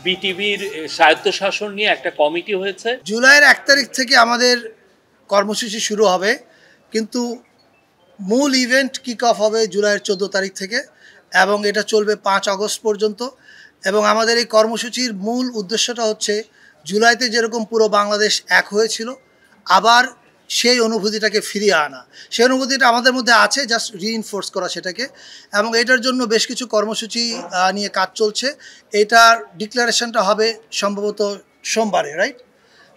বিটিভির স্বায়ত্তশাসন নিয়ে একটা কমিটি হয়েছে। জুলাইয়ের 1 তারিখ থেকে আমাদের কর্মসূচি শুরু হবে, কিন্তু মূল ইভেন্ট কিক অফ হবে জুলাইয়ের 14 তারিখ থেকে এবং এটা চলবে 5 আগস্ট পর্যন্ত। এবং আমাদের এই কর্মসূচির মূল উদ্দেশ্যটা হচ্ছে জুলাইতে যেরকম পুরো বাংলাদেশ এক হয়েছিল আবার সেই অনুভূতিটাকে ফিরিয়ে আনা। সেই অনুভূতিটা আমাদের মধ্যে আছে, জাস্ট রিইনফোর্স করা সেটাকে। এবং এটার জন্য বেশ কিছু কর্মসূচি নিয়ে কাজ চলছে। এটার ডিক্লারেশনটা হবে সম্ভবত সোমবারে, রাইট?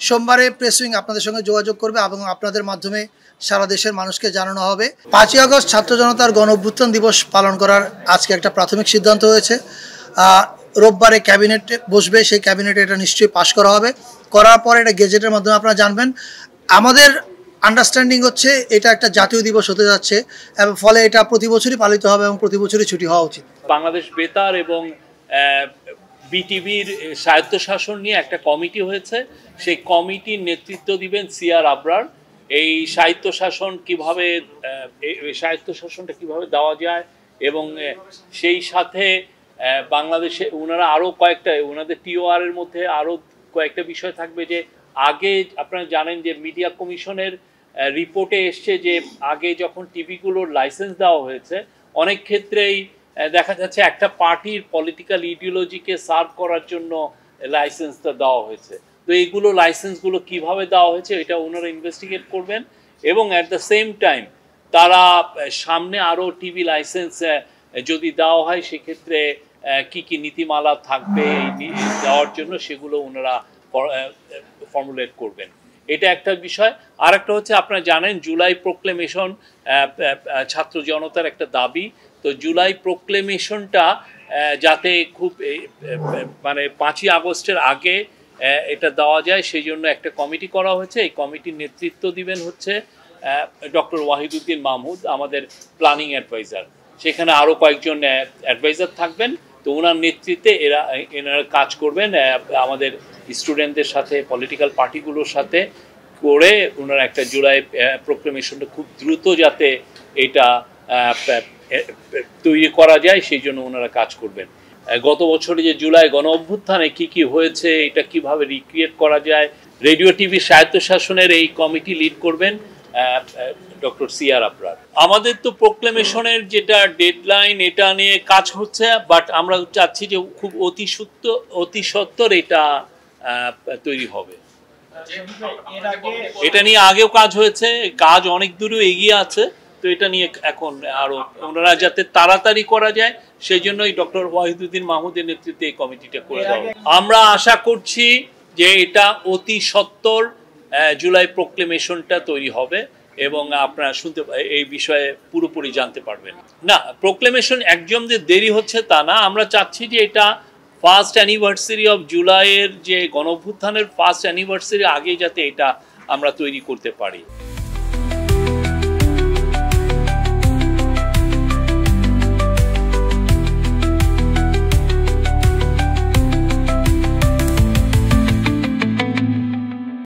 সোমবারে প্রেস উইং আপনাদের সঙ্গে যোগাযোগ করবে এবং আপনাদের মাধ্যমে সারা দেশের মানুষকে জানানো হবে। 5ই আগস্ট ছাত্র জনতার গণ অভ্যুত্থান দিবস পালন করার আজকে একটা প্রাথমিক সিদ্ধান্ত হয়েছে। রোববারে ক্যাবিনেট বসবে, সেই ক্যাবিনেটে এটা নিশ্চয়ই পাশ করা হবে। করার পর এটা গেজেটের মাধ্যমে আপনারা জানবেন। আমাদের আন্ডারস্ট্যান্ডিং হচ্ছে এটা একটা জাতীয় দিবস হতে যাচ্ছে এবং ফলে এটা প্রতি বছরই পালিত হবে এবং প্রতি বছরই ছুটি হওয়া উচিত। বাংলাদেশ বেতার এবং বিটিভির স্বায়ত্তশাসন নিয়ে একটা কমিটি হয়েছে। সেই কমিটির নেতৃত্ব দিবেন সিআর আবরার। এই স্বায়ত্তশাসনটা কিভাবে দেওয়া যায় এবং সেই সাথে বাংলাদেশে ওনারা আরও ওনাদের টিওআর এর মধ্যে আরও কয়েকটা বিষয় থাকবে। যে আগে আপনারা জানেন যে মিডিয়া কমিশনের রিপোর্টে এসছে যে আগে যখন টিভিগুলোর লাইসেন্স দেওয়া হয়েছে অনেক ক্ষেত্রেই দেখা যাচ্ছে একটা পার্টির পলিটিক্যাল ইডিওলজিকে সার্ভ করার জন্য লাইসেন্সটা দেওয়া হয়েছে। তো এইগুলো লাইসেন্সগুলো কিভাবে দেওয়া হয়েছে এটা ওনারা ইনভেস্টিগেট করবেন এবং অ্যাট দ্য সেম টাইম তারা সামনে আরও টিভি লাইসেন্স যদি দেওয়া হয় সেক্ষেত্রে কি কি নীতিমালা থাকবে এই দেওয়ার জন্য সেগুলো ওনারা ফর্মুলেট করবেন। এটা একটা বিষয়। আর একটা হচ্ছে আপনারা জানেন জুলাই প্রোক্লেমেশন ছাত্র জনতার একটা দাবি। তো জুলাই প্রোক্লেমেশনটা যাতে খুব মানে 5ই আগস্টের আগে এটা দেওয়া যায় সেই জন্য একটা কমিটি করা হয়েছে। এই কমিটির নেতৃত্ব দিবেন হচ্ছে ডক্টর ওয়াহিদুদ্দিন মাহমুদ, আমাদের প্ল্যানিং অ্যাডভাইজার। সেখানে আরও কয়েকজন অ্যাডভাইজার থাকবেন। তো ওনার নেতৃত্বে এনারা কাজ করবেন আমাদের স্টুডেন্টদের সাথে, পলিটিক্যাল পার্টিগুলোর সাথে করে ওনারা একটা জুলাই প্রোক্লেমেশনটা খুব দ্রুত যাতে এটা তৈরি করা যায় সেই জন্য ওনারা কাজ করবেন। গত বছরে যে জুলাই গণ অভ্যুত্থানে কী কী হয়েছে এটা কিভাবে রিক্রিয়েট করা যায়, রেডিও টিভি স্বায়ত্তশাসনের এই কমিটি লিড করবেন ডক্টর সিআর আবরার। আমাদের তো প্রোক্লেমেশনের যেটা ডেডলাইন এটা নিয়ে কাজ হচ্ছে, বাট আমরা চাচ্ছি যে খুব অতি সত্বর এটা তৈরি হবে। এটা নিয়ে আগেও কাজ হয়েছে, কাজ অনেক দূরেও এগিয়ে আছে। তো এটা নিয়ে এখন আরও ওনারা যাতে তাড়াতাড়ি করা যায় সেই জন্যই ডক্টর ওয়াহিদুদ্দিন মাহমুদের নেতৃত্বে এই কমিটিটা করে দেওয়া। আমরা আশা করছি যে এটা অতি সত্বর জুলাই প্রোক্লেমেশনটা তৈরি হবে এবং আপনারা এই বিষয়ে পুরোপুরি জানতে পারবেন। না, প্রোক্লেমেশন একদম যে দেরি হচ্ছে তা না। আমরা চাচ্ছি যে এটা ফার্স্ট অ্যানিভার্সারি অফ জুলাইয়ের যে গণ অভ্যুত্থানের ফার্স্ট অ্যানিভার্সারি আগে যাতে এটা আমরা তৈরি করতে পারি।